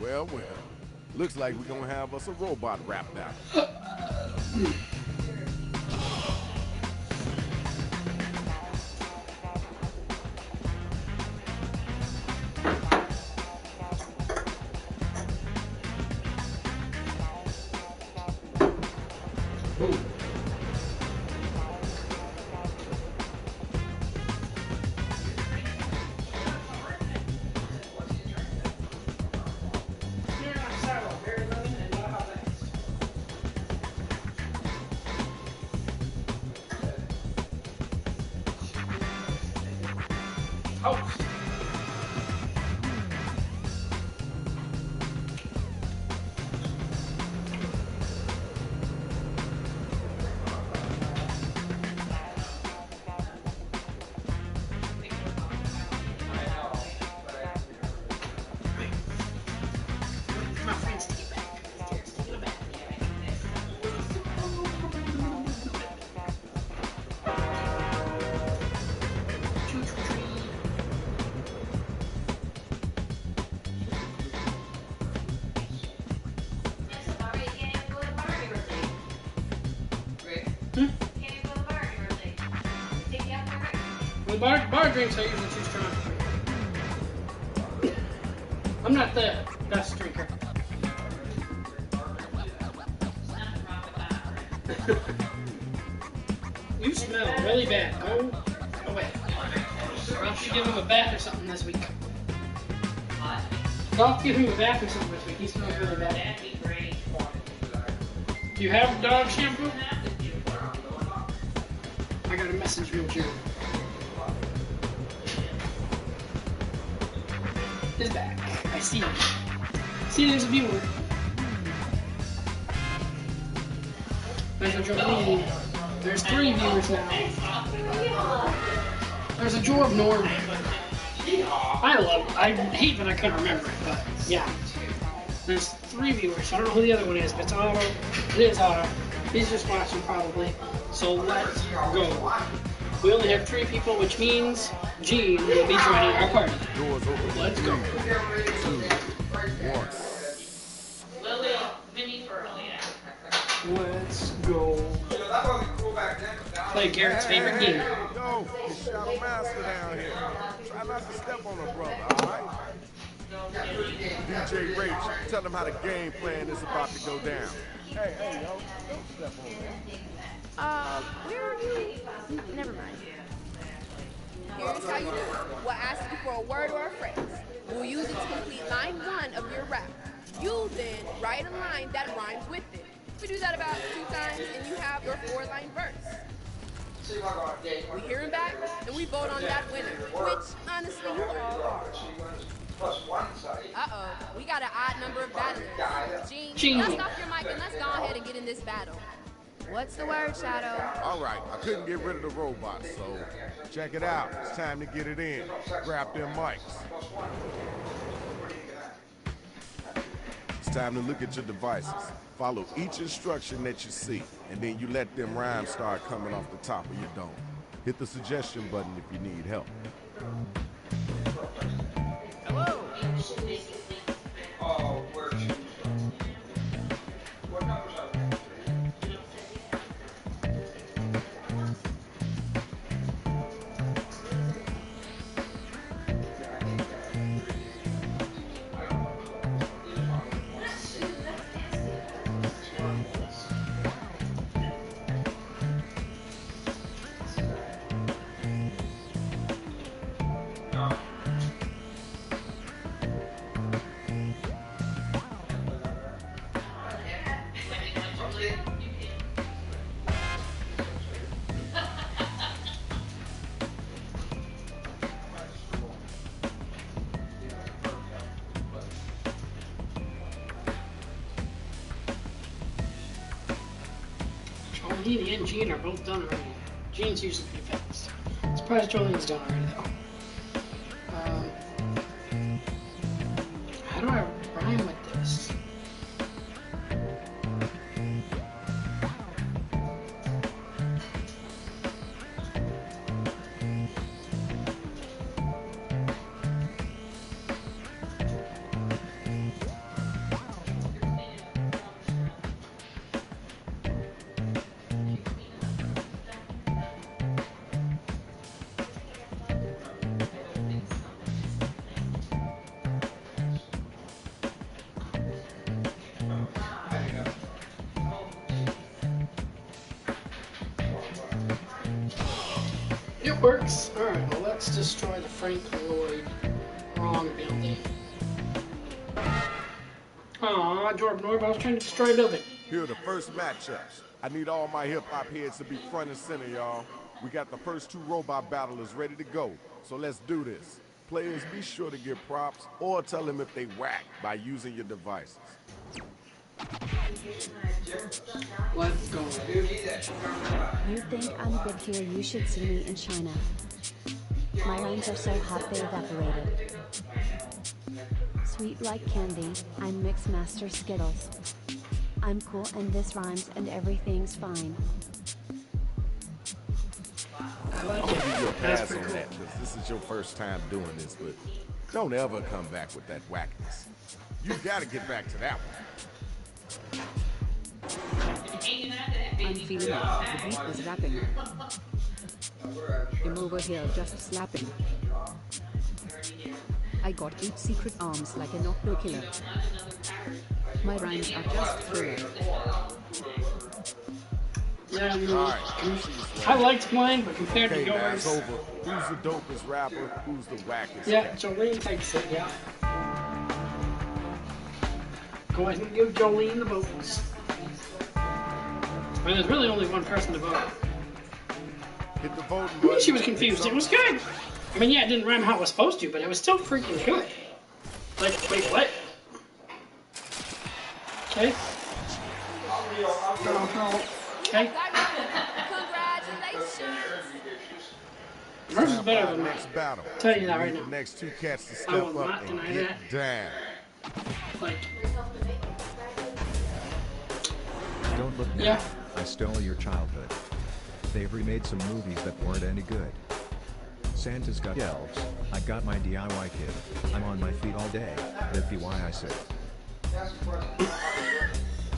Well, well. Looks like we're gonna have us a robot rap battle. The bar drinks I usually too strong. I'm not the best drinker. You smell really bad. Go away. Or else you give him a bath or something this week. I'll give him a bath or something this week. He smells really bad. Do you have dog shampoo? I got a message from Jim. Is back. I see him. See, there's a viewer. There's a Jolene. There's 3 viewers now. There's a Joe of Norm. I hate that I couldn't remember it, but yeah. There's 3 viewers. I don't know who the other one is, but it's Otto. It is Otto. He's just watching probably. So let's go. We only have 3 people, which means Gene will be joining our party. Let's go. 2, 1. Let's go. Play Garrett's favorite game. Yo, it's Shadow Master down here. Try not to step on a brother, alright? DJ Rach, tell them how the game plan is about to go down. Hey, yo, don't step on me. Where are we? Never mind. Here's how you do it. We'll ask you for a word or a phrase. We'll use it to complete line 1 of your rap. You then write a line that rhymes with it. We do that about 2 times, and you have your 4-line verse. We hear him back, and we vote on that winner, which, honestly, you all are. Uh-oh, we got an odd number of battlers. Gene, let's stop your mic and let's go ahead and get in this battle. What's the word, Shadow? All right, I couldn't get rid of the robot, so check it out. It's time to get it in. Grab them mics. It's time to look at your devices. Follow each instruction that you see, and then you let them rhymes start coming off the top of your dome. Hit the suggestion button if you need help. Hello. Jolene and Gene are both done already. Gene's usually pretty fast. Surprised Jolene's done already though. How do I rhyme with this? That works. Alright, well, let's destroy the Frank Lloyd wrong building. Aw, Jordan Norb, I was trying to destroy a building. Here are the first matchups. I need all my hip-hop heads to be front and center, y'all. We got the first two robot battlers ready to go, so let's do this. Players, be sure to give props or tell them if they whack by using your devices. Let's go. You think I'm big here, you should see me in China. My rhymes are so hot they evaporated. Sweet like candy, I'm Mix Master Skittles. I'm cool and this rhymes and everything's fine. I'll give you a pass on that, because this is your first time doing this, but don't ever come back with that whackness. You gotta get back to that one. I'm feeling it. The beat was rapping. I'm over here just slapping. I got 8 secret arms like an octo killer. My rhymes are just thriller. Yeah, Alright. I liked playing, but compared Okay, to now it's yours... over. Who's the dopest rapper? Who's the wackest? Yeah, Jolene takes it, yeah. Go ahead and give Jolene the votes. I mean, there's really only one person to vote. Hit the voting I mean, button. she was confused. It was good. I mean, yeah, it didn't rhyme how it was supposed to, but it was still freaking good. Like, wait, what? Okay. Okay. Congratulations. Hers is better Our than mine. next battle. Tell you that We right need now. the next two cats to I step will up not and deny get that. down. Like, Don't look now. yeah. I stole your childhood. They've remade some movies that weren't any good. Santa's got elves. I got my DIY kid. I'm on my feet all day. That'd be why I said.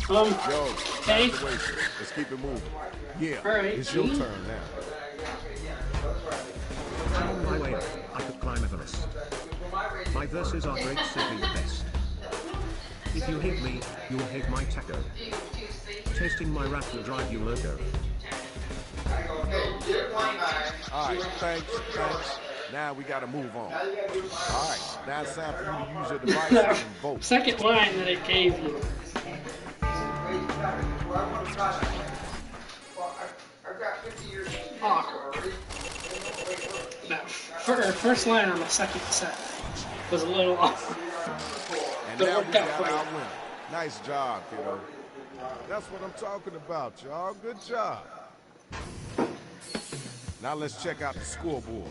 Yo, Okay. graduation. Let's keep it moving. Yeah, All right, it's your Gene. turn now. I'm on my way up. I could climb Everest. My verses are great, simply the best. If you hate me, you'll hate my taco. Tasting my rap will drive you loco. All right, thanks. Now we gotta move on. All right, now it's time for you to use your device and vote. Second line that it gave you. Awkward. That first line on the second set was a little awkward. And But it now we worked out got for you. our winner. Nice job, kiddo. That's what I'm talking about, y'all. Good job. Now let's check out the scoreboard.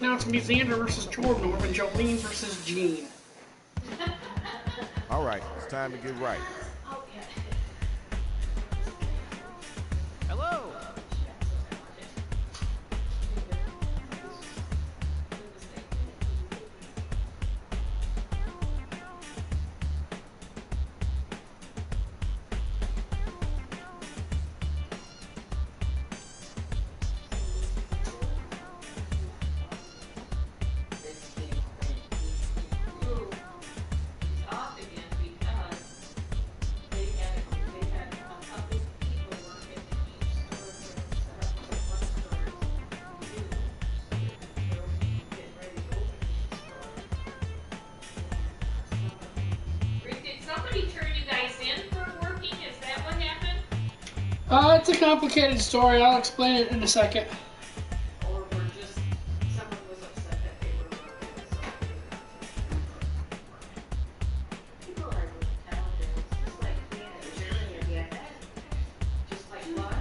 Now it's gonna be Xander versus Jordan, and Jolene versus Gene. All right, it's time to get right. Hello. Did somebody turn you guys in for working? Is that what happened? It's a complicated story. I'll explain it in a second. Or were just someone was upset that they were working? People are talented. It's just like being a cheerleader. Just like what?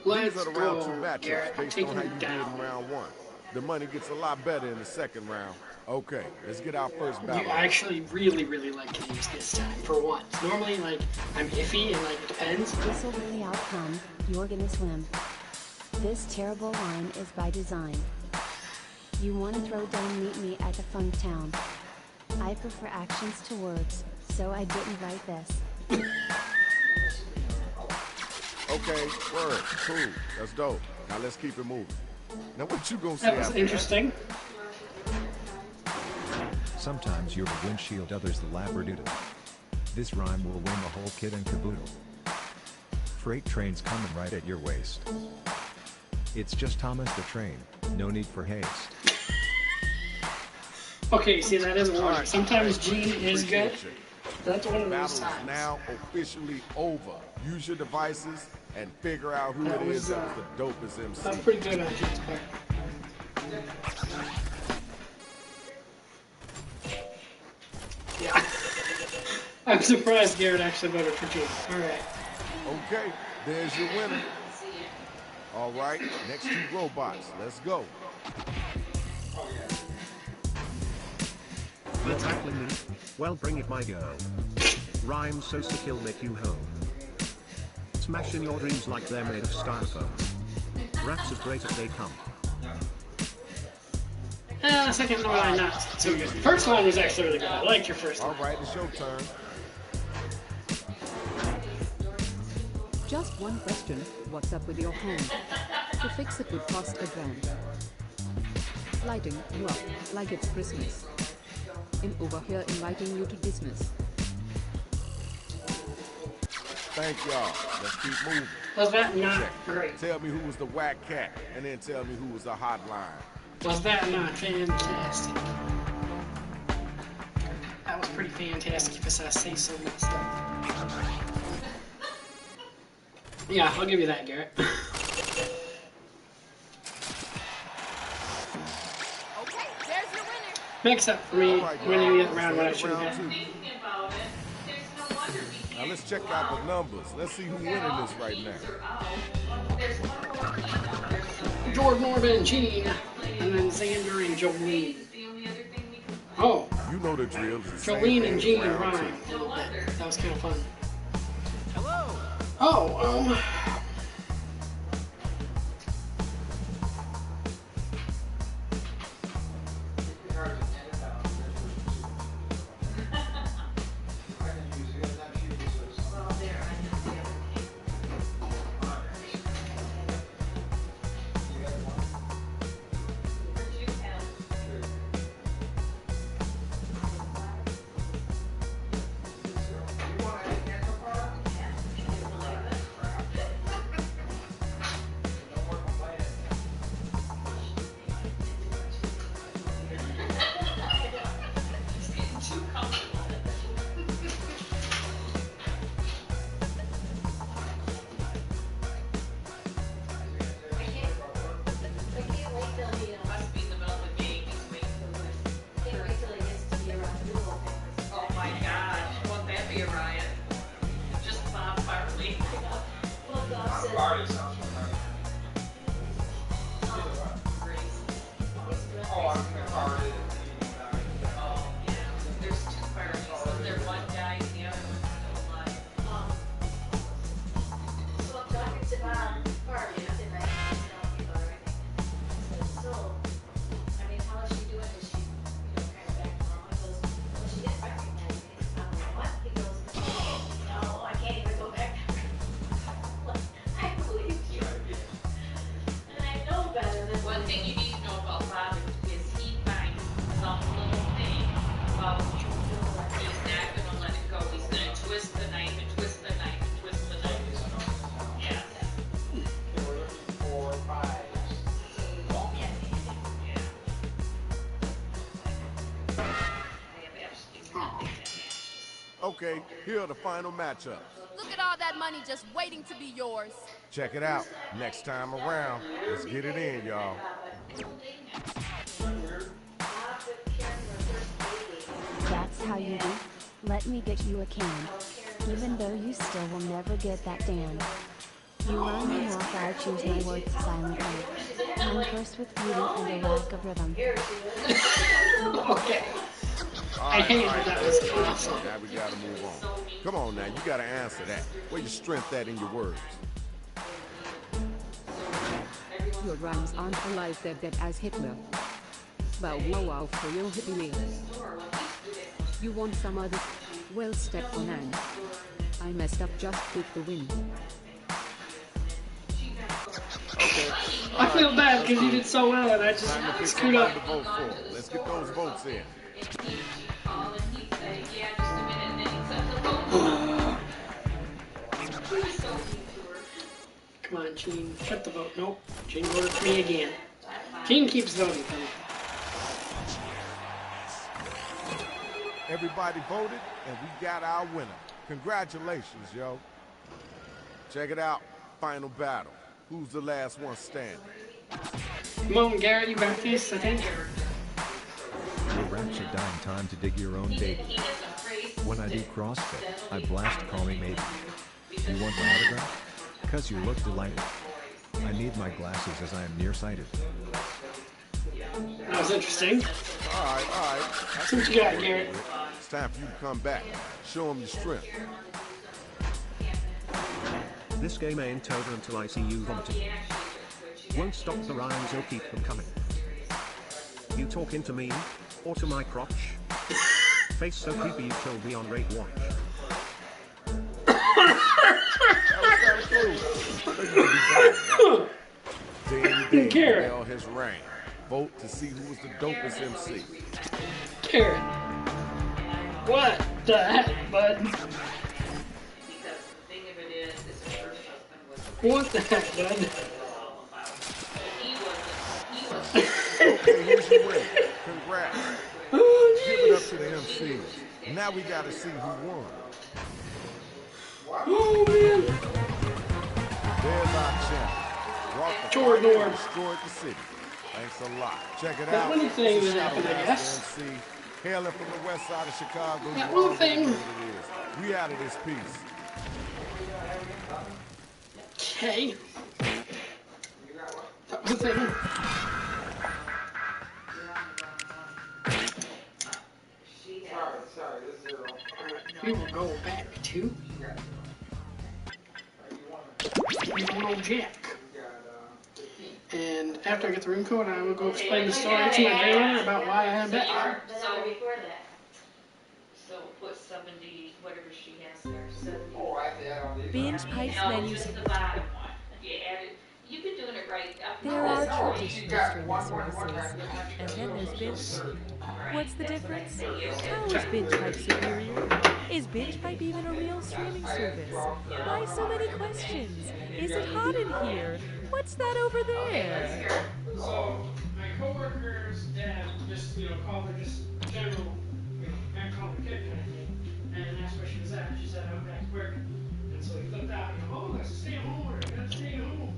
Let's These are the round two go, matchups Garrett. based Take on how him you did down. in round one. The money gets a lot better in the second round. Okay, let's get our first You battle. actually really like games this time, for once. Normally, like, I'm iffy and, like, it depends. This'll be the outcome, you're gonna swim. This terrible line is by design. You wanna throw down meet me at the fun town. I prefer actions to words, so I didn't write this. Okay, word, cool, that's dope. Now let's keep it moving. Now what you gonna say That was after interesting. Sometimes you're the windshield, others the labradoodle. This rhyme will win the whole kit and caboodle. Freight train's coming right at your waist. It's just Thomas the Train, no need for haste. Okay, see, that is All one. right. Sometimes Gene is good. Appreciate you. That's one of Battle those is times. now officially over. Use your devices and figure out who That it was, is that was the dopest MC. That was pretty good on Gene's part. Yeah. I'm surprised Garrett actually voted for Gene. Alright. Okay, there's your winner. All right, next two robots. Let's go. You're tackling me? Well, bring it, my girl. Rhymes so sick he'll make you home. Smashing your dreams like they're made of styrofoam. Raps as great as they come. Second line, not so good. First line was actually really good. I liked your first All line. right, it's your turn. Just one question, what's up with your home? To fix it would cost $1,000. Lighting you up like it's Christmas. I'm over here inviting you to dismiss. Thank y'all. Let's keep moving. Was that not Check. great? Tell me who was the whack cat, and then tell me who was the hotline. Was that not fantastic? That was pretty fantastic if I say so myself. Yeah, I'll give you that, Garrett. Okay, there's your winner. Makes up for me All right, winning y'all. the other round when I Let's should go to have. round two. Now let's check out the numbers. Let's see who's winning this right now. George Norman, Gene, and then Xander and Jolene. Oh, You know the drill. It's the same Jolene thing and as Gene round rhyme two. a little bit. That was kind of fun. Hello. Oh, One thing you need to know about Bob is he finds some little thing about you. He's not gonna let it go. He's gonna twist the knife and twist the knife and twist the knife. Yeah. Okay, here are the final matchups. Look at all that money just waiting to be yours. Check it out. Next time around, let's get it in, y'all. That's how you do? Let me get you a can. Even though you still will never get that Dan. You run me off, I choose my words silently. I'm cursed with beauty and a lack of rhythm. Okay. All I right, hated all right, that. that's Was good. awesome. Now we gotta move on. Come on now, you gotta answer that. Where your strength at in your words? Your rhymes aren't alive, they're dead as Hitler. Bow wow wow for your hippie meal. You want some other? Well, step on an. I messed up, just took the win. Okay. I feel bad because you did so well and I Time to pick just screwed up. somebody to vote for. Let's get those votes in. Come on, Gene. Shut the vote. Nope. Gene voted for me again. Gene keeps voting for me. Everybody voted, and we got our winner. Congratulations, yo. Check it out. Final battle. Who's the last one standing? Come on, Garrett. You got this, I think. Your raps are dying, time to dig your own baby. When I do CrossFit, I blast Call Me Maybe. You want my autograph? Cause you look delighted. I need my glasses as I am nearsighted. That was interesting. All right. That's what you got, Garrett. It's time for you to come back. Show them your strength. This game ain't over until I see you vomiting. Won't stop the rhymes or keep them coming. You talking to me, or to my crotch? Face so creepy you shall be on rate watch. Ding, the bell has rang. Vote to see who was the dopest MC. Garrett. What the heck, bud? What the heck, bud? Okay, here's your winner. Congrats. Oh, Give it up jeez. to the MCs. Now we gotta see who won. Oh, man. There's our champion. Brought the Jordan fire and Orr. destroyed the city. Thanks a lot. Check it That out. one thing This is that happened, I Shadow guess. Master MC, hailing from the west side of Chicago. That You one already thing. know what it is. We out of this piece. Okay. That was a thing. We will go back to old Jack. And after I get the room code, I will go explain the story to my grandmother about why I have that. So before that, so put 70, whatever she has there, 70. Binge Pipes No, menus. just the bottom one. If you added, you've been doing it right up to There are this point. traditional streaming services, and then there's Binge. What's the difference? How is Binge Pipe superior? Is Binge Pipe even a real streaming service? Why so many questions? Is it hot in here? What's that over there? So my coworker's dad just, called her just general, I call her kid kind of thing, and asked where she was at. She said, I'm back to work. And so he flipped out, oh, let's stay home, or gotta stay home.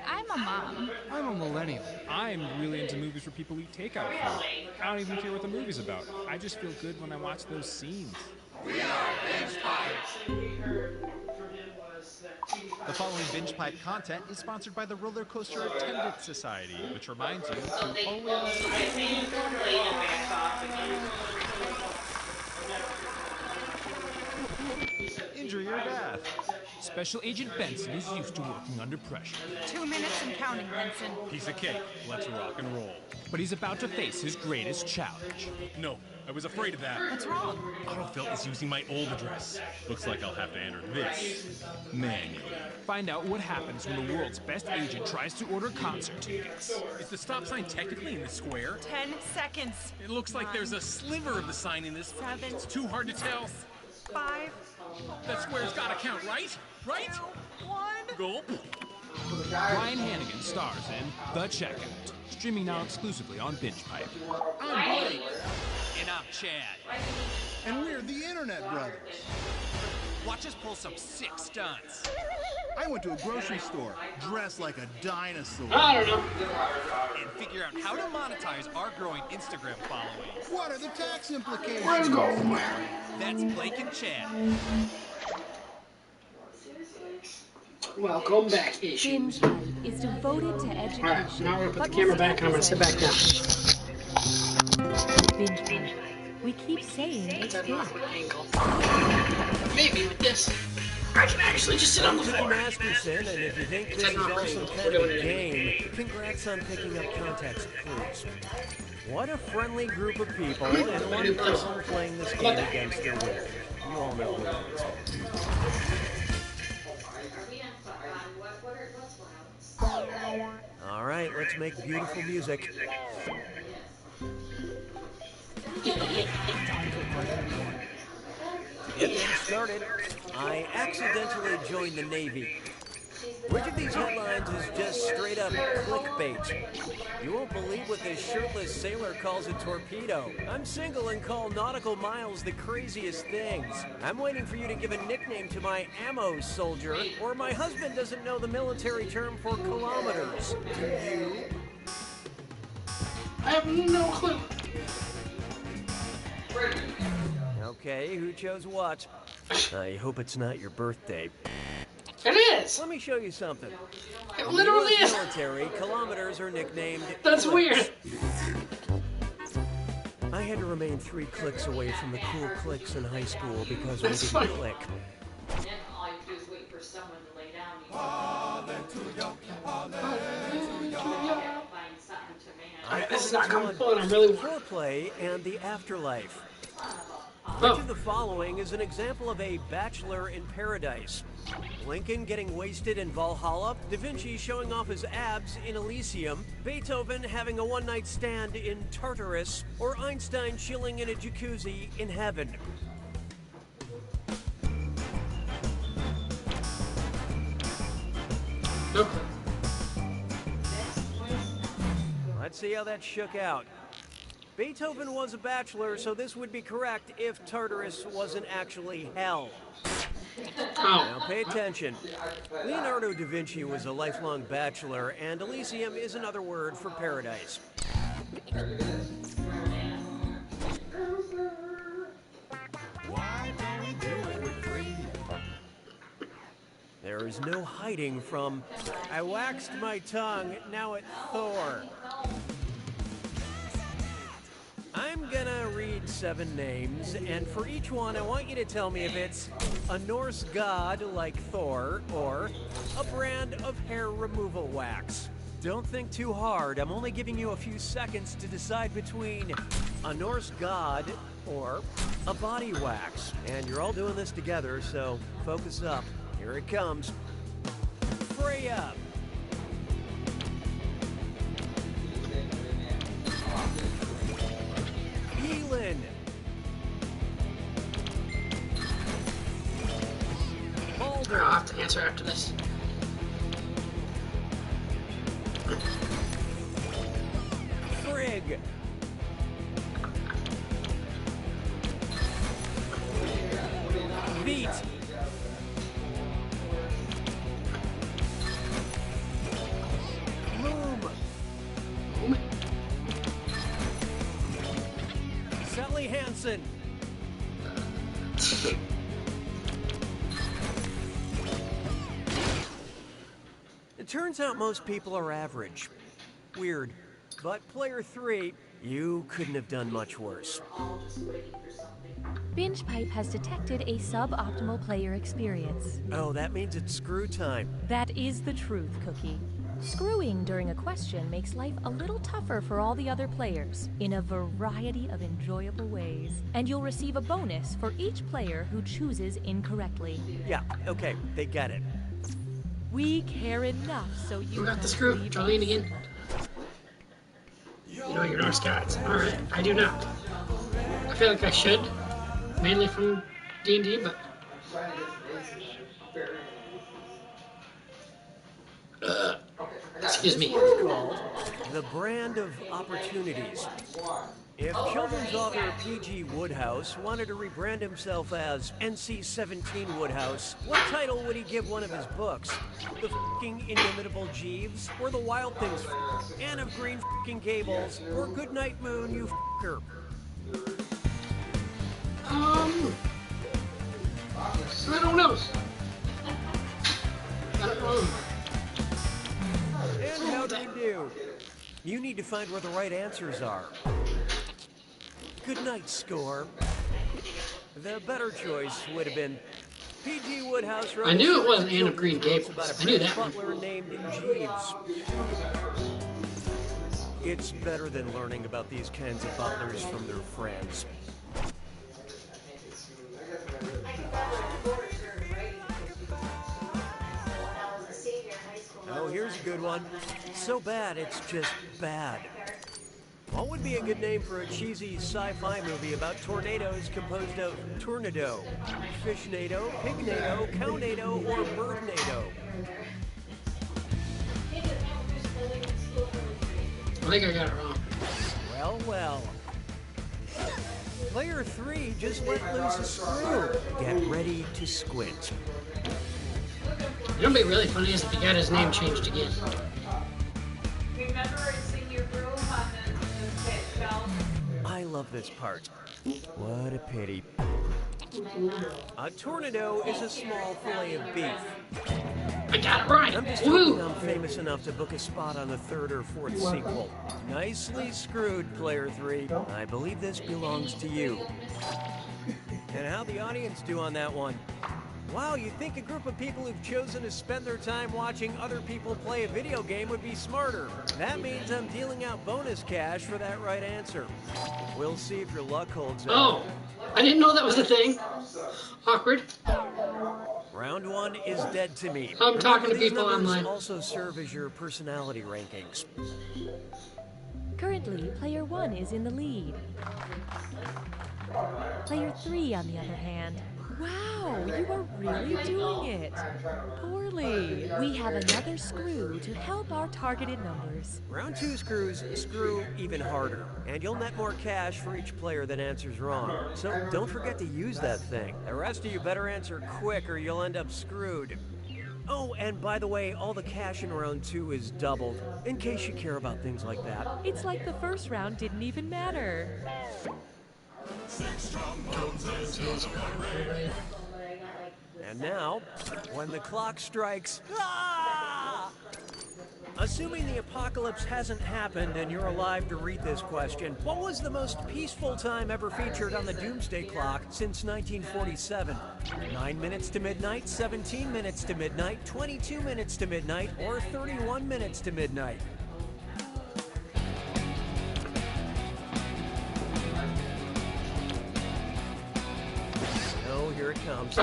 I'm a mom. I'm a millennial. I'm really into movies where people eat takeout food. I don't even care what the movie's about. I just feel good when I watch those scenes. The following Binge Pipe content is sponsored by the Roller Coaster Attendant Society, which reminds you to always... Enjoy your bath. Special Agent Benson is used to working under pressure. 2 minutes and counting, Benson. Piece of cake. Let's rock and roll. But he's about to face his greatest challenge. No, I was afraid of that. What's wrong? Autofill is using my old address. Looks like I'll have to enter this manually. Find out what happens when the world's best agent tries to order concert tickets. Is the stop sign technically in the square? 10 seconds. It looks like there's a sliver of the sign in this. 7. It's too hard to tell. 5. That square's gotta count, right? Right? 2, 1. Gulp. Ryan Hannigan stars in The Checkout, streaming now exclusively on Binge Pipe. I'm Blake. And I'm Chad. And we're the Internet Brothers. Watch us pull some sick stunts. I went to a grocery store, dressed like a dinosaur. I don't know. And figure out how to monetize our growing Instagram following. What are the tax implications? Let's go. That's Blake and Chad. Welcome back, issues. Binge Pipe is devoted to education. Alright, now we're gonna put but the camera will back and I'm gonna sit back down. Binge Pipe. We keep saying it's That's good. not my ankle. Maybe with this, I can actually just sit on the floor. Masterson, and if you think this is also kind of a game, congrats on picking up context clues. What a friendly group of people, and one person playing this game against their will. You all know who it is. All right, let's make beautiful music. Get things started. I accidentally joined the Navy. Which of these headlines is just straight up clickbait? You won't believe what this shirtless sailor calls a torpedo. I'm single and call nautical miles the craziest things. I'm waiting for you to give a nickname to my ammo soldier, or my husband doesn't know the military term for kilometers. Do you? I have no clue. Okay, who chose what? I hope it's not your birthday. It is! Let me show you something. It literally is! Military, kilometers are nicknamed That's clicks. weird. I had to remain 3 clicks away from the cool clicks in high school because That's we funny. didn't click. Then all you do is wait for someone to lay down. Find something to man. This is not coming full, and I'm really worried. Foreplay and the afterlife. Oh. Which of the following is an example of a bachelor in paradise? Lincoln getting wasted in Valhalla, Da Vinci showing off his abs in Elysium, Beethoven having a one-night stand in Tartarus, or Einstein chilling in a jacuzzi in heaven. No. Let's see how that shook out. Beethoven was a bachelor, so this would be correct if Tartarus wasn't actually hell. Now pay attention. Leonardo da Vinci was a lifelong bachelor, and Elysium is another word for paradise. There is no hiding from, I waxed my tongue, now it's Thor. I'm gonna read 7 names, and for each one, I want you to tell me if it's a Norse god like Thor, or a brand of hair removal wax. Don't think too hard, I'm only giving you a few seconds to decide between a Norse god or a body wax. And you're all doing this together, so focus up. Here it comes. Freya. Elin. Balder. I'll have to answer after this. Frigg. Beat. Loom. Sally Hansen. It turns out most people are average. Weird. But player 3, you couldn't have done much worse. Binge Pipe has detected a suboptimal player experience. Oh, that means it's screw time. That is the truth, Cookie. Screwing during a question makes life a little tougher for all the other players in a variety of enjoyable ways. And you'll receive a bonus for each player who chooses incorrectly. Yeah, okay, they get it. We care enough so you Who got the won't screw? leave Jolene us. again? You know your Norse gods. Alright, I do not. I feel like I should. Mainly from D&D, but... excuse me. This one's called The Brand of Opportunities. If children's author P.G. Wodehouse wanted to rebrand himself as NC-17 Wodehouse, what title would he give one of his books? The F***ing Inimitable Jeeves? Or The Wild Things Anne of Green F***ing Gables? Or Goodnight Moon, you f***er? I don't know. And how do you do? You need to find where the right answers are. Good night, score. The better choice would have been P.G. Woodhouse wrote I knew it a series wasn't of Anne of children's Green books about Gables. a I knew British that one. butler named Jeeves. It's better than learning about these kinds of butlers from their friends. Oh, here's a good one. So bad, it's just bad. What would be a good name for a cheesy sci-fi movie about tornadoes composed of tornado, fishnado, pignado, cownado, or birdnado? I think I got it wrong. Well, well. Player 3 just let loose a screw. Get ready to squint. You know what'd be really funny is if he got his name changed again. Remember, it's in your room on the shelf. I love this part. What a pity. A tornado is a small fillet of beef. I got it right. I'm just hoping I'm famous enough to book a spot on the 3rd or 4th sequel. Nicely screwed, Player 3. I believe this belongs to you. And how'd the audience do on that one? Wow, you'd think a group of people who've chosen to spend their time watching other people play a video game would be smarter. That means I'm dealing out bonus cash for that right answer. We'll see if your luck holds out. Oh, I didn't know that was a thing. Awkward. Round 1 is dead to me. I'm talking to These people numbers online. also serve as your personality rankings. Currently, player 1 is in the lead. Player 3, on the other hand. Wow, you are really doing it. Poorly. We have another screw to help our targeted numbers. Round 2 screws screw even harder, and you'll net more cash for each player that answers wrong. So don't forget to use that thing. The rest of you better answer quick or you'll end up screwed. Oh, and by the way, all the cash in round 2 is doubled, in case you care about things like that. It's like the first round didn't even matter. And now, when the clock strikes, ah! Assuming the apocalypse hasn't happened and you're alive to read this question, what was the most peaceful time ever featured on the Doomsday Clock since 1947? 9 minutes to midnight, 17 minutes to midnight, 22 minutes to midnight, or 31 minutes to midnight? Oh, here it comes.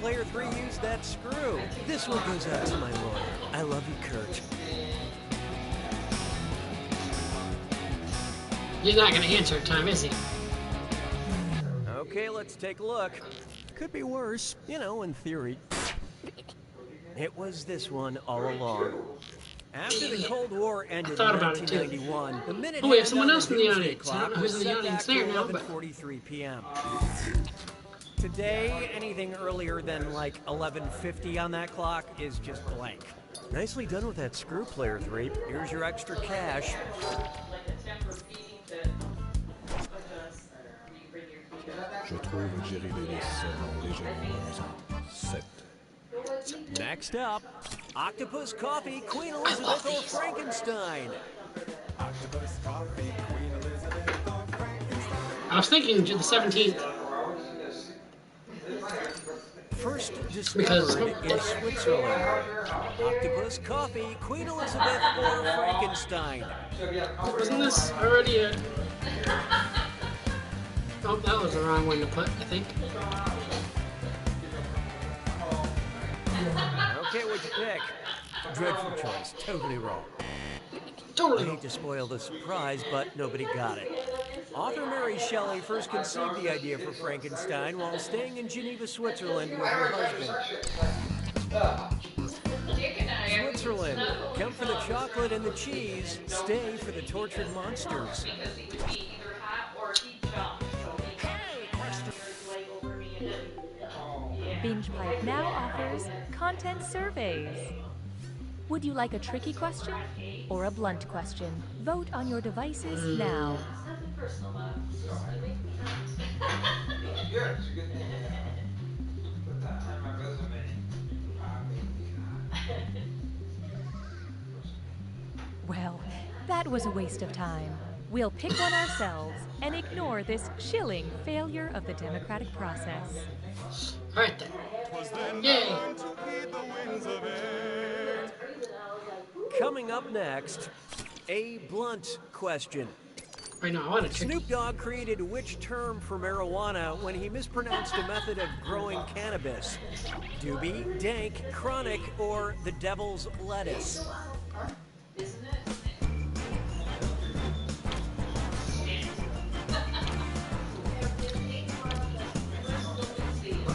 Player 3 used that screw. This one goes out to my lawyer. I love you, Kurt. He's not going to answer in time, is he? Okay, let's take a look. Could be worse, you know, in theory. It was this one all along. After the Cold War ended in 1991, the minute we have hand someone on else the in the Doomsday audience. I don't Clock know who's was in the set audience back to there now, but 11:43 p.m. Today, anything earlier than like 11:50 on that clock is just blank. Nicely done with that screw, Player 3. Here's your extra cash. Je trouve Jerry Lewis légèrement amusant. 7. Next up, Octopus Coffee, Queen Elizabeth, or Frankenstein? Octopus coffee, Queen Elizabeth or Frankenstein. I was thinking to the 17th. First discovered in Switzerland. Octopus Coffee, Queen Elizabeth, or Frankenstein? Wasn't this already a... Oh, that was the wrong one to put, I think. Okay, what'd you pick? Dreadful choice. Totally wrong. Totally. I hate to spoil the surprise, but nobody got it. Author Mary Shelley first conceived the idea for Frankenstein while staying in Geneva, Switzerland with her husband. Switzerland, come for the chocolate and the cheese, stay for the tortured monsters. Binge Pipe now offers content surveys. Would you like a tricky question or a blunt question? Vote on your devices now. Well, that was a waste of time. We'll pick one ourselves and ignore this chilling failure of the democratic process. All right then. Yay! Coming up next, a blunt question. Right now, I want to trick Snoop Dogg created which term for marijuana when he mispronounced a method of growing cannabis? Doobie, dank, chronic, or the devil's lettuce?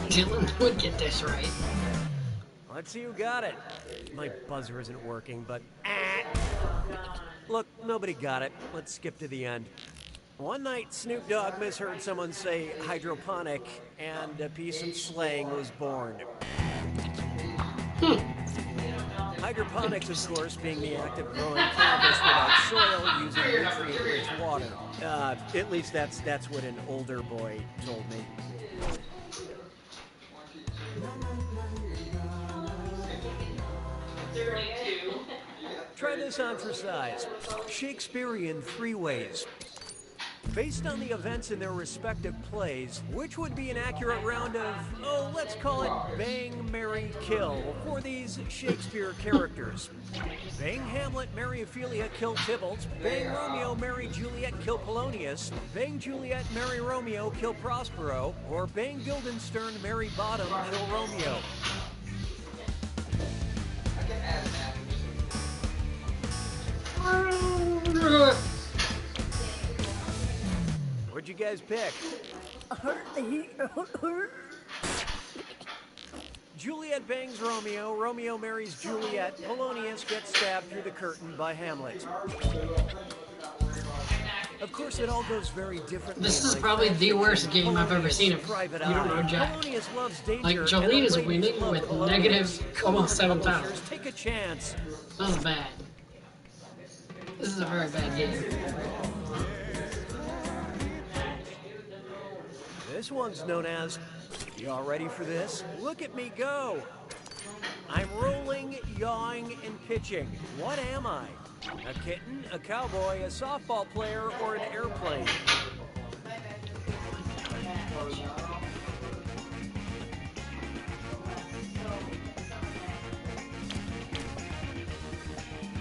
Dylan would get this right. Let's see who got it. My buzzer isn't working, but look, nobody got it. Let's skip to the end. One night, Snoop Dogg misheard someone say hydroponic, and a piece of slang was born. Hydroponics, of course, being the act of growing cannabis without soil using nutrient-rich water. At least that's what an older boy told me. Try this on for size. Shakespearean three ways. Based on the events in their respective plays, which would be an accurate round of, let's call it bang, marry, kill for these Shakespeare characters? Bang Hamlet, marry Ophelia, kill Tybalt. Bang Romeo, marry Juliet, kill Polonius. Bang Juliet, marry Romeo, kill Prospero. Or bang Guildenstern, marry Bottom, kill Romeo. What'd you guys pick? Juliet bangs Romeo, Romeo marries Juliet, Polonius gets stabbed through the curtain by Hamlet. Of course, it all goes very differently. This is probably the worst game I've ever seen. If you don't know Jack. Like, Jolene is winning with negative almost 7,000. Take a chance. That was bad. This is a very bad game. This one's known as, y'all ready for this? Look at me go. I'm rolling, yawing, and pitching. What am I? A kitten, a cowboy, a softball player, or an airplane?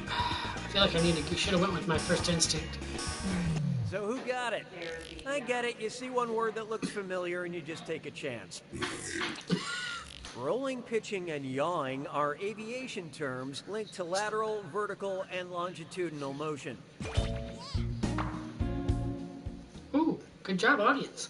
I feel like I should have went with my first instinct. So who got it? I get it. You see one word that looks familiar and you just take a chance. Rolling, pitching, and yawing are aviation terms linked to lateral, vertical, and longitudinal motion. Ooh, good job, audience.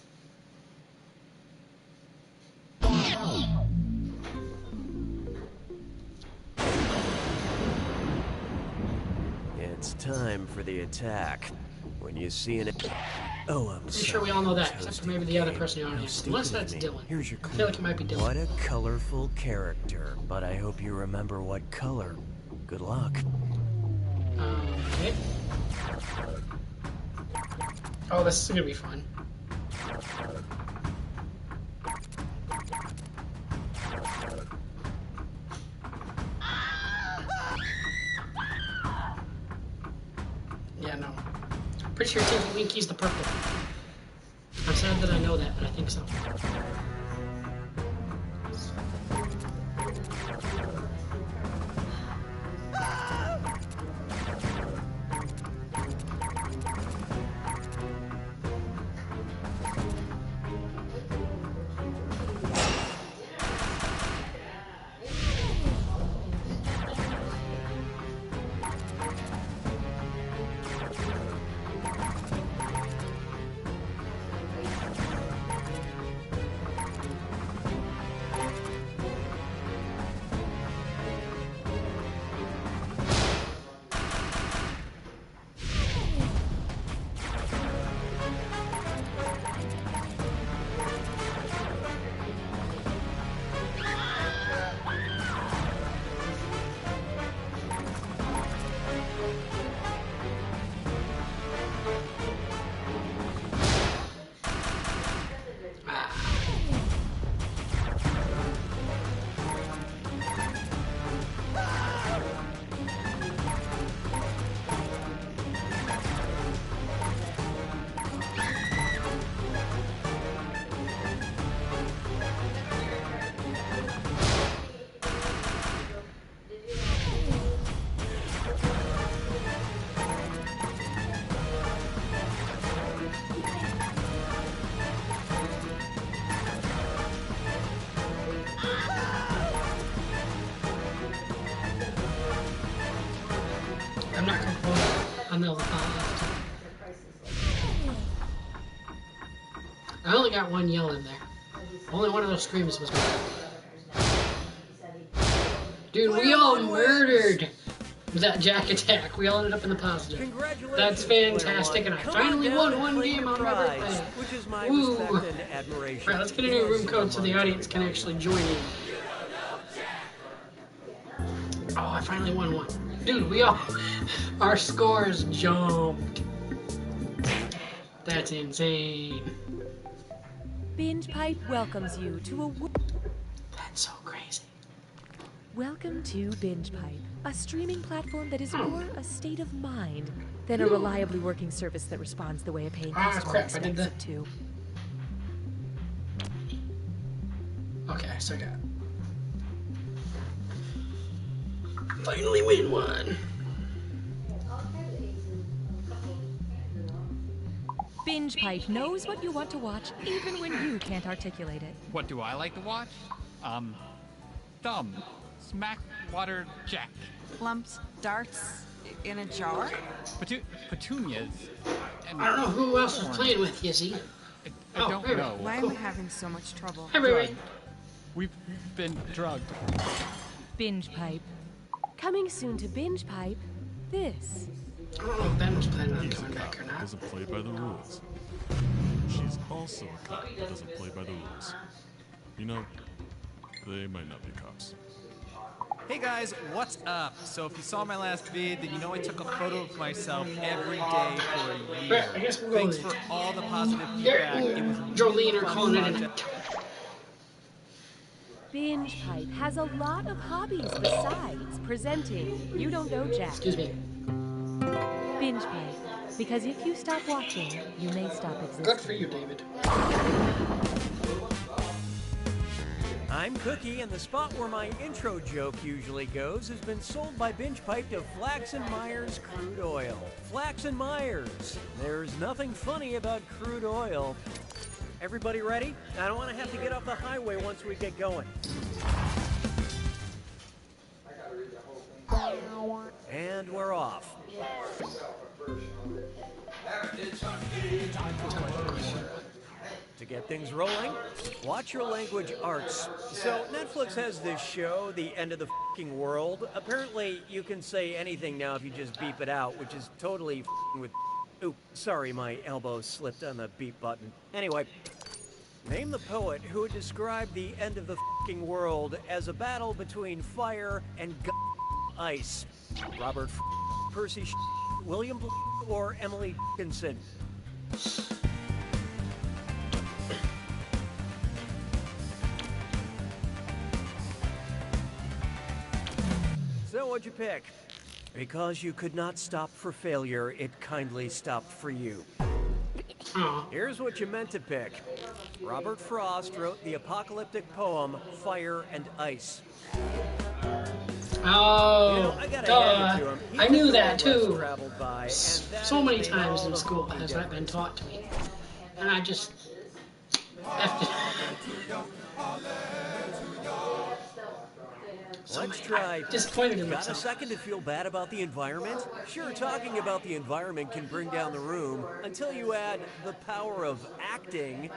It's time for the attack. When you see an... Oh, I'm pretty sure we all know that, except for maybe the other person in the audience. Unless that's Dylan. Here's your clue. I feel like it might be Dylan. What a colorful character, but I hope you remember what color. Good luck. Okay. Oh, this is gonna be fun. Yeah, no. Pretty sure Tinky Winky's the purple. I'm sad that I know that, but I think so. I'm not comfortable on the other part. I only got one yell in there. Only one of those screams was mine. Dude, we all murdered that Jack attack. We all ended up in the positive. That's fantastic, and I finally won one game on my birthday. Which is my Woo! respect and admiration. Right, let's get a new room code so the audience can actually join in. Oh, I finally won one. Dude, our scores jumped. That's insane. Binge Pipe welcomes you to a... That's so crazy. Welcome to Binge Pipe, a streaming platform that is more a state of mind than a reliably working service that responds the way a paying customer crap, I did expects that. it to. Okay, I still got it. Finally win one. Binge Pipe knows what you want to watch even when you can't articulate it. What do I like to watch? Thumb. Smack Water Jack. Lumps, darts in a jar? Petunias. And I don't know who else was playing with you, see? I don't know. Why am I having so much trouble? Hey, Ray. We've been drugged. Binge Pipe. Coming soon to Binge Pipe, this. I don't know if Ben was planning on coming back or not. Doesn't play by the rules. She's also a cop that doesn't play by the rules. You know, they might not be cops. Hey guys, what's up? So if you saw my last vid, then you know I took a photo of myself every day for a year. I guess we'll go Thanks with for all the positive feedback. It was a Jolene are fun calling it project. Binge Pipe has a lot of hobbies besides presenting. You don't know Jack. Excuse me. Binge Pipe, because if you stop watching, you may stop existing. Good for you, David. I'm Cookie, and the spot where my intro joke usually goes has been sold by Binge Pipe to Flax & Myers Crude Oil. Flax & Myers. There's nothing funny about crude oil. Everybody ready? I don't want to have to get off the highway once we get going. And we're off. To get things rolling, watch your language arts. So Netflix has this show, The End of the F***ing World. Apparently, you can say anything now if you just beep it out, which is totally f***ing with... Ooh, sorry, my elbow slipped on the beep button. Anyway, name the poet who would describe the end of the f***ing world as a battle between fire and ice. Robert Percy William or Emily Dickinson. So what'd you pick? Because you could not stop for failure, it kindly stopped for you. Here's what you meant to pick. Robert Frost wrote the apocalyptic poem Fire and Ice. Oh, You know, I gotta duh. hand it to him. He I took knew the that road less too. traveled by, and that So many has made times all in the school fucking has that been difference. taught to me. And I just effed it. Let's try. Disappointed in Got myself. a second to feel bad about the environment? Sure, talking about the environment can bring down the room until you add the power of acting.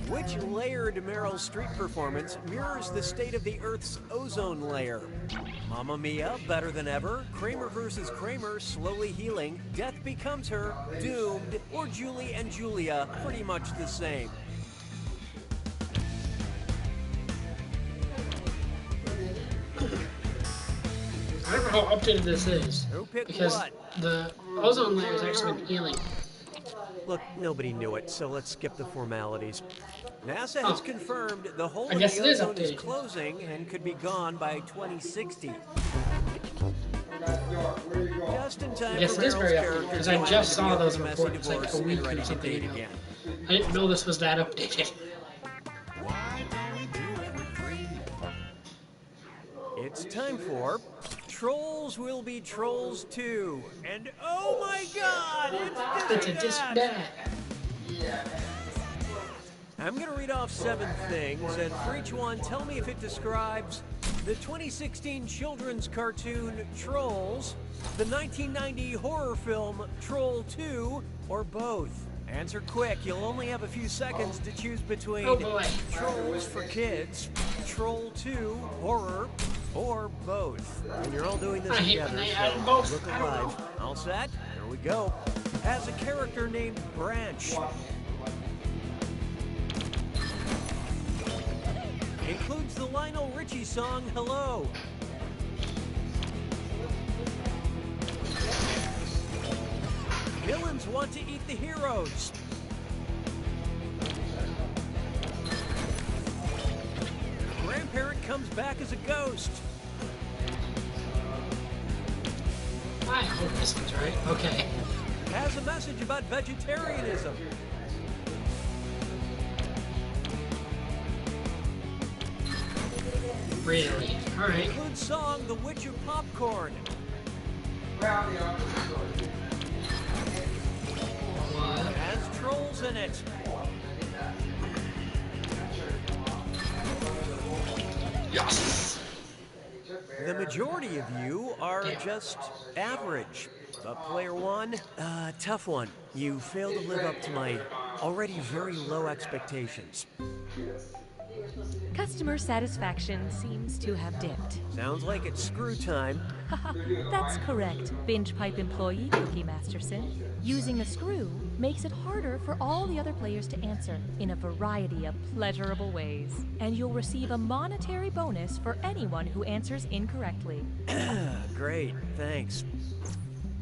Which layered Meryl Streep performance mirrors the state of the Earth's ozone layer? Mamma Mia, better than ever, Kramer versus Kramer, slowly healing, Death Becomes Her, Doomed, or Julie and Julia, pretty much the same. I don't know how updated this is. Who picked Because what? the ozone layer has actually been healing. Look, nobody knew it, so let's skip the formalities. NASA has Oh. confirmed the hole I in guess the it is ozone is updated. closing and could be gone by 2060. Just in time Yes, for it is Meryl's very updated, character because to I go just on to saw be those a messy reports like divorce a and week ready or to something date ago. again. I didn't know this was that updated. It's time for Trolls Will Be Trolls 2. And oh my god, It's a disc dad. I'm gonna read off 7 things, and for each one, tell me if it describes The 2016 children's cartoon Trolls, the 1990 horror film Troll 2, or both? Answer quick, you'll only have a few seconds to choose between Trolls for Kids, Troll 2, Horror, or both. And you're all doing this together, so look alive. All set? Here we go. Has a character named Branch. Includes the Lionel Richie song, Hello. Villains want to eat the heroes. Grandparent comes back as a ghost. I hope this one's right. Okay. Has a message about vegetarianism. Really? Alright. Includes song The Witch of Popcorn. Has trolls in it. Yes! The majority of you are just average. But player one, tough one. You failed to live up to my already very low expectations. Customer satisfaction seems to have dipped. Sounds like it's screw time. That's correct, Binge Pipe employee Cookie Masterson. Using a screw makes it harder for all the other players to answer in a variety of pleasurable ways. And you'll receive a monetary bonus for anyone who answers incorrectly. Great, thanks.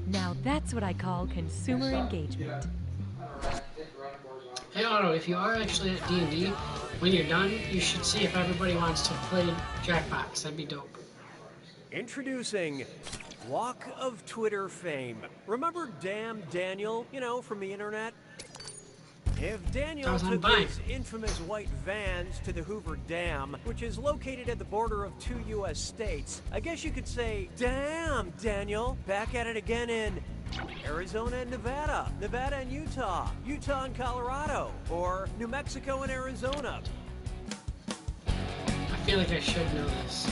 Now that's what I call consumer engagement. Hey Otto, if you are actually at D&D, when you're done, you should see if everybody wants to play Jackbox. That'd be dope. Introducing Walk of Twitter fame. Remember Damn Daniel, you know, from the internet? If Daniel took his infamous white vans to the Hoover Dam, which is located at the border of 2 U.S. states, I guess you could say, damn, Daniel, back at it again in Arizona and Nevada, Nevada and Utah, Utah and Colorado, or New Mexico and Arizona. I feel like I should know this.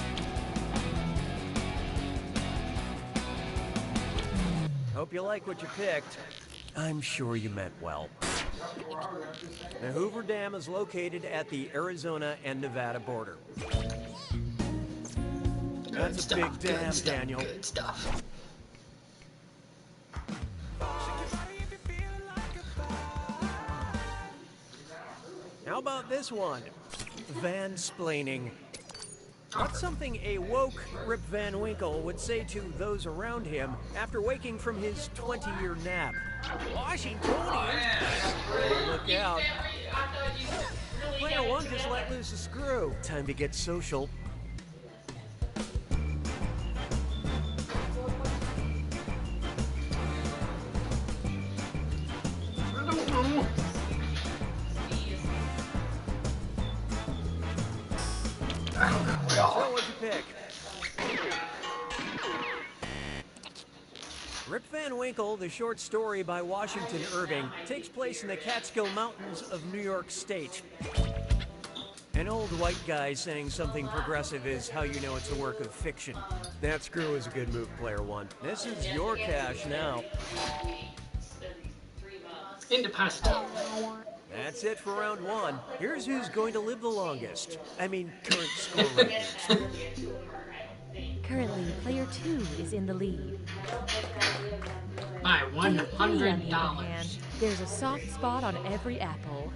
Hope you like what you picked. I'm sure you meant well. The Hoover Dam is located at the Arizona and Nevada border. That's a big dam, Daniel. Good stuff. How about this one? Vansplaining. That's something a woke Rip Van Winkle would say to those around him after waking from his 20-year nap. Washingtonians! Look out. Player one just let loose a screw. Time to get social. So what'd you pick? Rip Van Winkle, the short story by Washington Irving, takes place in the Catskill Mountains of New York State. An old white guy saying something progressive is how you know it's a work of fiction. That screw is a good move, player one. This is your cash now. In deposit. That's it for round one. Here's who's going to live the longest. I mean, current score rankings. Currently, player 2 is in the lead. By Player 3, on the other $100. hand, there's a soft spot on every apple.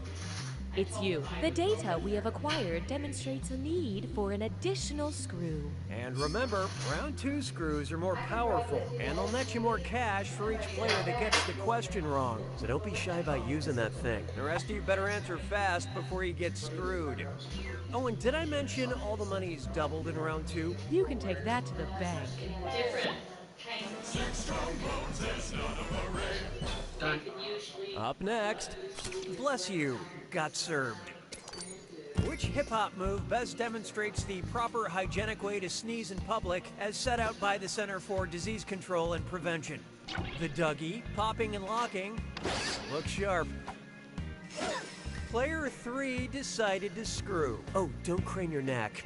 It's you. The data we have acquired demonstrates a need for an additional screw. And remember, round two screws are more powerful, and they'll net you more cash for each player that gets the question wrong. So don't be shy about using that thing. The rest of you better answer fast before you get screwed. Oh, and did I mention all the money's doubled in round two? You can take that to the bank. Done. Up next, bless you, got served. Which hip-hop move best demonstrates the proper hygienic way to sneeze in public as set out by the Center for Disease Control and Prevention? The Dougie, popping and locking. Look sharp. Player 3 decided to screw. Oh, don't crane your neck.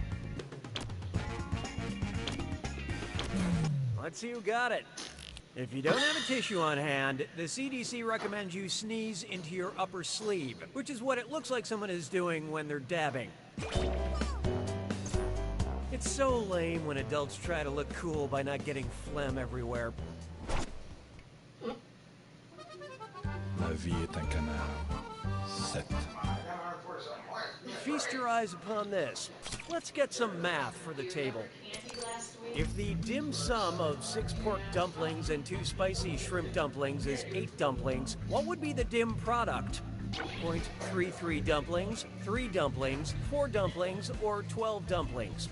Let's see who got it. If you don't have a tissue on hand, the CDC recommends you sneeze into your upper sleeve, which is what it looks like someone is doing when they're dabbing. It's so lame when adults try to look cool by not getting phlegm everywhere. La vie est un canard. 7. Feast your eyes upon this. Let's get some math for the table. If the dim sum of 6 pork dumplings and 2 spicy shrimp dumplings is 8 dumplings, what would be the dim product? 0.33 dumplings, 3 dumplings, 4 dumplings, or 12 dumplings?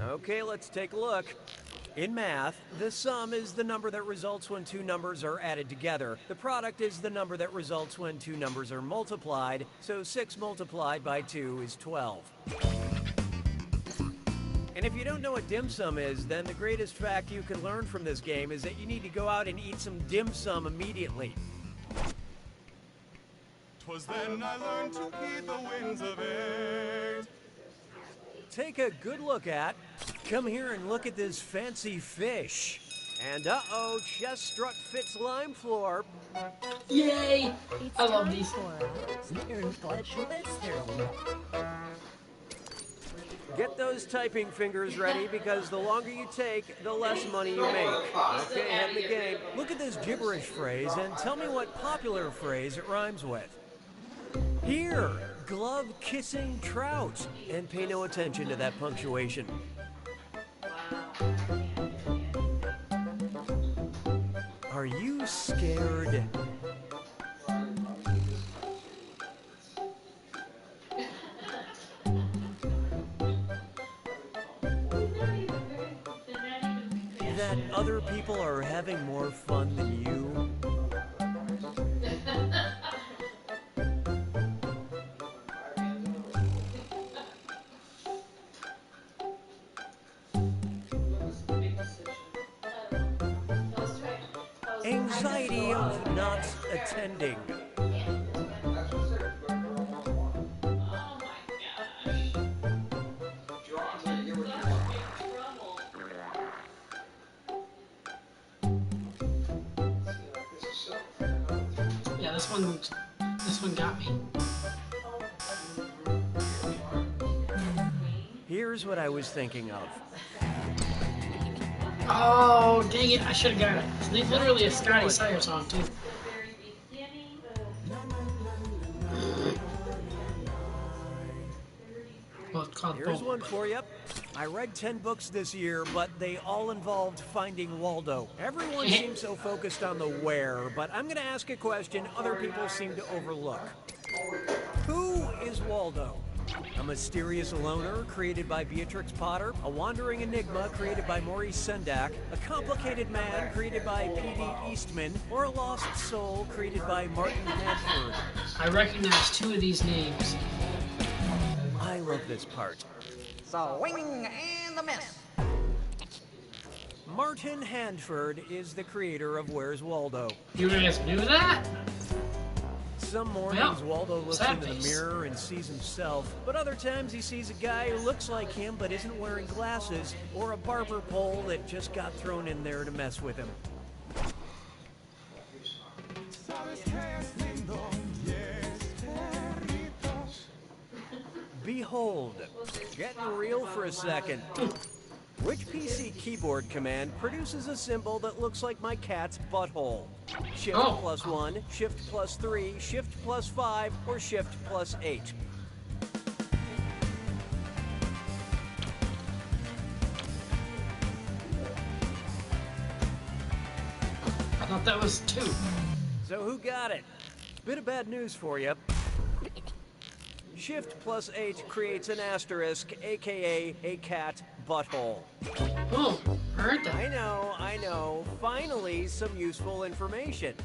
Okay, let's take a look. In math, the sum is the number that results when 2 numbers are added together. The product is the number that results when 2 numbers are multiplied, so 6 multiplied by 2 is 12. And if you don't know what dim sum is, then the greatest fact you can learn from this game is that you need to go out and eat some dim sum immediately. 'Twas then I learned to heed the winds of age. Take a good look at. Come here and look at this fancy fish. And uh-oh, chest strut fits lime floor. Yay! I love these. Get those typing fingers ready because the longer you take, the less money you make. Okay, head in the game. Look at this gibberish phrase and tell me what popular phrase it rhymes with. Here, glove-kissing trout. And pay no attention to that punctuation. Are you scared? That other people are having more fun than you? Anxiety of not attending. Yeah, this one got me. Here's what I was thinking of. Oh, dang it, I should have got it. It's literally a Scotty Sire song, too. Well, it's called Here's one for you. I read 10 books this year, but they all involved finding Waldo. Everyone seems so focused on the where, but I'm going to ask a question other people seem to overlook. Who is Waldo? A mysterious loner created by Beatrix Potter, a wandering enigma created by Maurice Sendak, a complicated man created by P.D. Eastman, or a lost soul created by Martin Hanford. I recognize 2 of these names. I love this part. Swing and a miss. Martin Hanford is the creator of Where's Waldo. You guys knew that? Some mornings, Well, Waldo looks sad into the face. mirror and sees himself, but other times he sees a guy who looks like him but isn't wearing glasses, or a barber pole that just got thrown in there to mess with him. Behold, getting real for a second. Which PC keyboard command produces a symbol that looks like my cat's butthole? Shift +1, Shift +3, Shift +5, or Shift +8? I thought that was 2. So who got it? Bit of bad news for you. Shift +8 creates an asterisk, aka a cat butthole. Oh, heard that. I know. Finally, some useful information.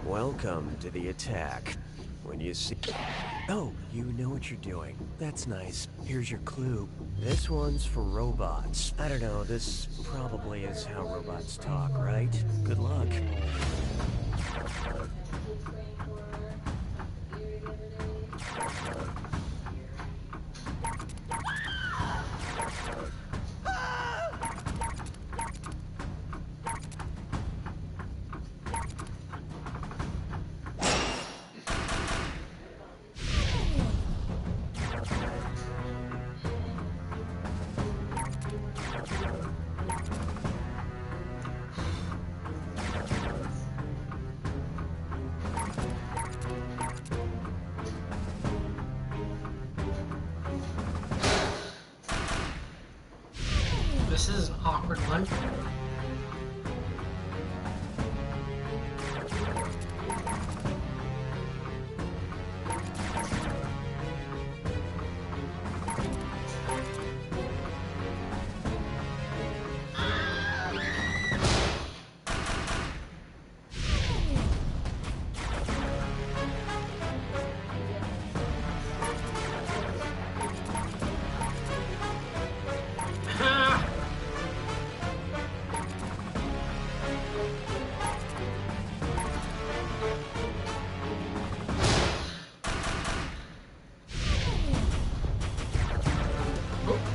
Welcome to the attack. When you see... Oh, you know what you're doing. That's nice. Here's your clue. This one's for robots. I don't know, this probably is how robots talk, right? Good luck. This is an awkward one.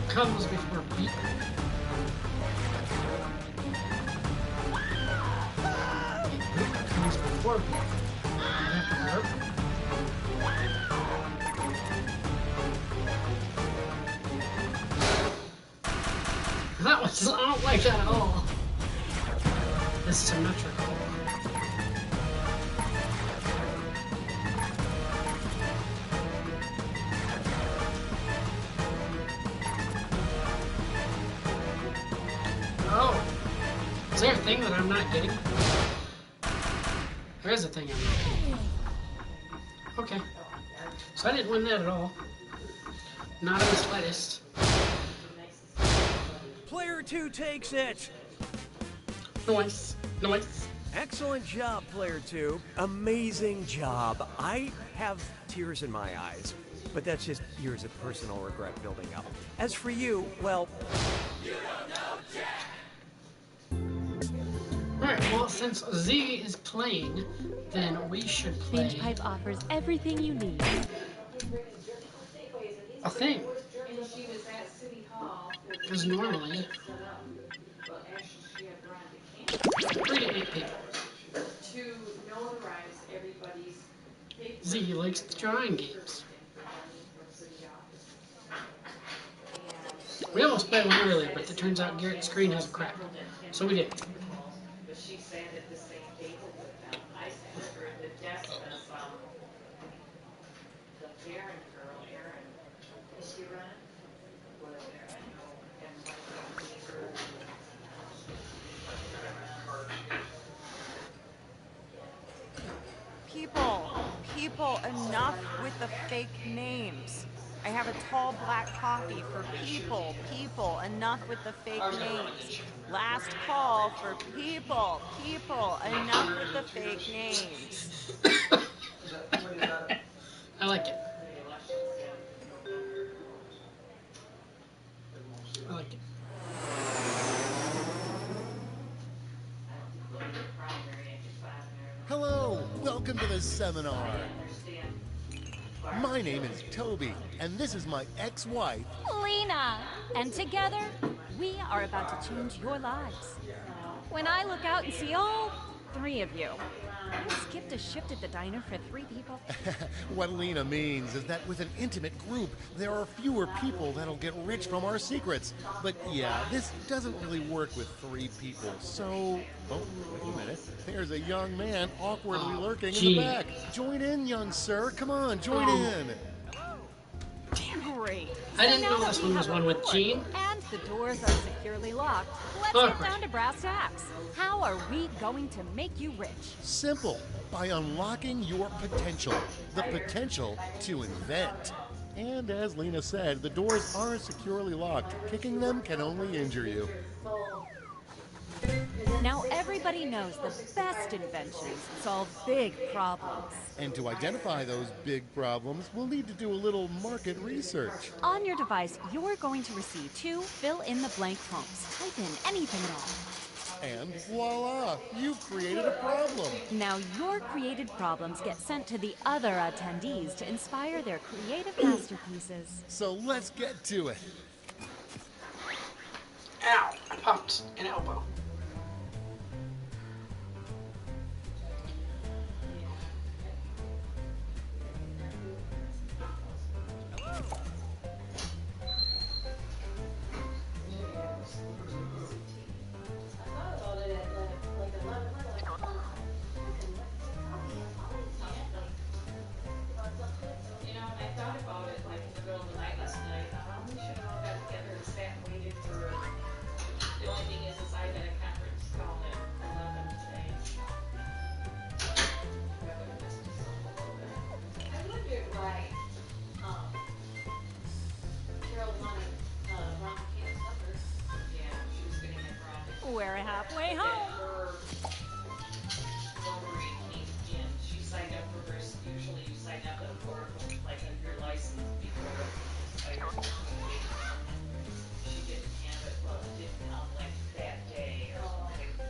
Comes before Pete. Comes before Pete. That was, I don't like that at all. It's symmetrical. Oh, is there a thing that I'm not getting? There is a thing I'm not getting. Okay, so I didn't win that at all. Not in the slightest. Player 2 takes it! Nice. Nice. Excellent job, Player 2. Amazing job. I have tears in my eyes, but that's just years of personal regret building up. As for you, well... Alright, well, since Z is playing, then we should play... Binge Pipe offers everything you need. A thing. Because normally... 3 to 8 people. Z likes the drawing games. We almost played one earlier, but it turns out Garrett's screen has a crack. So we did. She sat at the same table with them. I sat her at the desk of the Karen girl, Erin. Is she running? Was there? I know. And People, enough with the fake names. I have a tall black coffee for people, enough with the fake names. Last call for people, enough with the fake names. I like it. I like it. Hello, welcome to the seminar. My name is Toby, and this is my ex-wife, Lena. And together, we are about to change your lives. When I look out and see all 3 of you, I skipped a shift at the diner for 3 people. What Lena means is that with an intimate group, there are fewer people that'll get rich from our secrets. But yeah, this doesn't really work with 3 people, so... Oh, wait a minute. There's a young man awkwardly lurking in the back. Join in, young sir. Come on, join in. Great. I didn't know this one was one with Gene. And the doors are securely locked. Let's get down to brass tacks. How are we going to make you rich? Simple. By unlocking your potential. The potential to invent. And as Lena said, the doors are securely locked. Kicking them can only injure you. Now everybody knows the best inventions solve big problems. And to identify those big problems, we'll need to do a little market research. On your device, you're going to receive 2 fill-in-the-blank prompts. Type in anything at all. And voila, you've created a problem. Now your created problems get sent to the other attendees to inspire their creative masterpieces. So let's get to it. Ow! I popped an elbow. You know, I thought about it like in the middle of the night last night. I thought, we should have all got together and sat and waited for. The only thing is I got a conference call at 11 today. I wondered why Carol wanted Ron Camp's number. Yeah, she was getting it wrong. We're halfway home. She signed up for hers. Usually you sign up for like your license before it expires. She didn't have it, well, it didn't come like that day or something.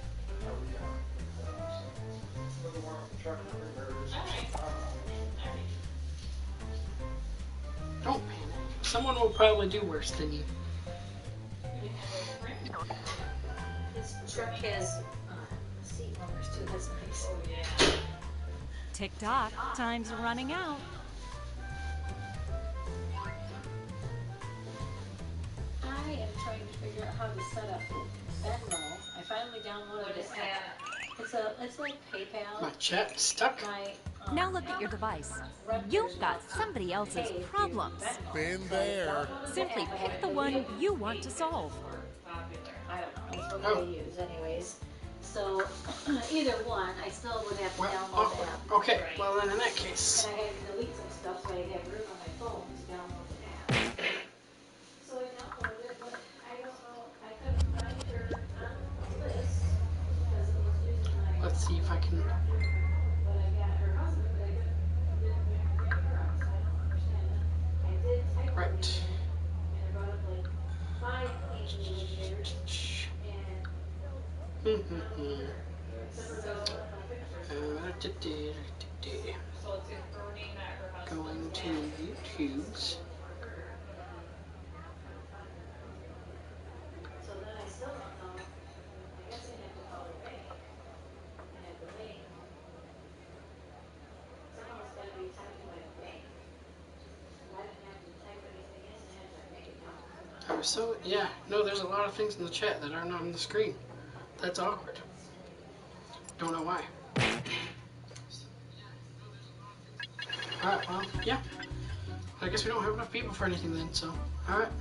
Don't panic. Someone will probably do worse than you. His truck has seat numbers too, that's nice. Oh, yeah. Tick-tock, time's running out. I am trying to figure out how to set up Venmo. I finally downloaded it. It's like PayPal. My chat's stuck. Now look at your device. You've got somebody else's problems. Been there. Simply pick the one you want to solve. I don't know. It's what they use anyways. So either one, I still would have to download the app. Okay, well then in that case. And I had to delete some stuff so I'd have room on my phone to download the app. So I downloaded it, but I don't know, I couldn't find her on the list because it was using my. Let's see if I can. But I got her husband, but I didn't get her up, so I don't understand it. I did type Right. it in, and I brought up like 5 pages there. Going to YouTube's. So then I still don't know. I guess I have to call the bank and have the bank. Somehow it's got to be tied to my bank. I didn't have to type anything in and have my bank account. I was so, yeah, no, there's a lot of things in the chat that aren't on the screen. That's awkward. Don't know why. Alright, well, yeah. I guess we don't have enough people for anything then, so, alright.